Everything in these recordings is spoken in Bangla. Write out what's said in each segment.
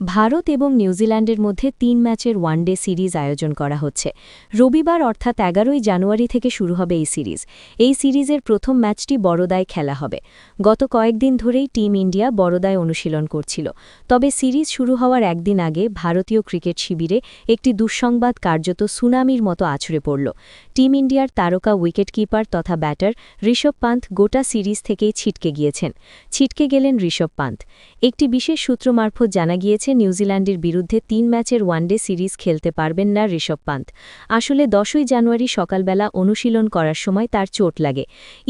ভারত এবং নিউজিল্যান্ডের মধ্যে ৩ ম্যাচের ওয়ানডে সিরিজ আয়োজন করা হচ্ছে। রবিবার অর্থাৎ ১১ই জানুয়ারি থেকে শুরু হবে এই সিরিজ। এই সিরিজের প্রথম ম্যাচটি বরোদায় খেলা হবে। গত কয়েকদিন ধরেই টিম ইন্ডিয়া বরোদায় অনুশীলন করছিল। তবে সিরিজ শুরু হওয়ার একদিন আগে ভারতীয় ক্রিকেট শিবিরে একটি দুঃসংবাদ কার্যত সুনামির মতো আছড়ে পড়ল। টিম ইন্ডিয়ার তারকা উইকেটকিপার তথা ব্যাটার ঋষভ পান্থ গোটা সিরিজ থেকেই ছিটকে গিয়েছেন। ছিটকে গেলেন ঋষভ পান্থ। একটি বিশেষ সূত্র মারফত জানা গিয়েছে নিউজিল্যান্ডের বিরুদ্ধে ৩ ম্যাচের ওয়ানডে সিরিজ খেলতে পারবেন না ঋষভ পান্থ। আসলে ১০ই জানুয়ারি সকালবেলা অনুশীলন করার সময় তার চোট লাগে।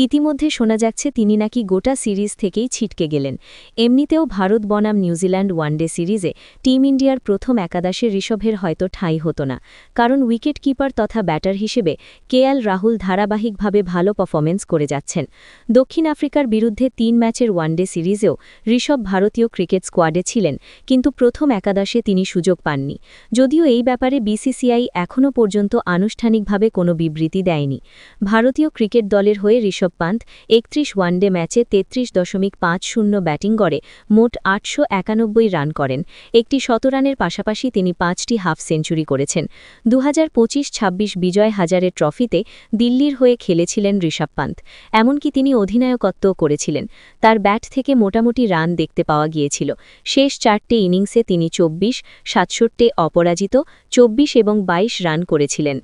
ইতিমধ্যে শোনা যাচ্ছে তিনি নাকি গোটা সিরিজ থেকেই ছিটকে গেলেন। এমনিতেও ভারত বনাম নিউজিল্যান্ড ওয়ানডে সিরিজে টিম ইন্ডিয়ার প্রথম একাদশে ঋষভের হয়তো ঠাঁই হতো না, কারণ উইকেটকিপার তথা ব্যাটার হিসেবে কেএল রাহুল ধারাবাহিকভাবে ভালো পারফরমেন্স করে যাচ্ছেন। দক্ষিণ আফ্রিকার বিরুদ্ধে ৩ ম্যাচের ওয়ানডে সিরিজেও ঋষভ ভারতীয় ক্রিকেট স্কোয়াডে ছিলেন, কিন্তু প্রথম একাদশে তিনি সুযোগ পাননি। যদিও এই ব্যাপারে বিসিসিআই এখনও পর্যন্ত আনুষ্ঠানিকভাবে কোনো বিবৃতি দেয়নি। ভারতীয় ক্রিকেট দলের হয়ে ঋষভ পান্থ ৩১ ওয়ানডে ম্যাচে ৩৩.৫০ ব্যাটিং করে মোট ৮৯১ রান করেন। একটি শতরানের পাশাপাশি তিনি ৫টি হাফ সেঞ্চুরি করেছেন। ২০২৫-২৬ বিজয় হাজারে ট্রফিতে দিল্লির হয়ে খেলেছিলেন ঋষভ পান্থ। এমনকি তিনি অধিনায়কত্বও করেছিলেন। তার ব্যাট থেকে মোটামুটি রান দেখতে পাওয়া গিয়েছিল। শেষ ৪টে ইনিংসে তিনি ২৪, ৬৭ অপরাজিত, ২৪ এবং ২২ রান করেছিলেন।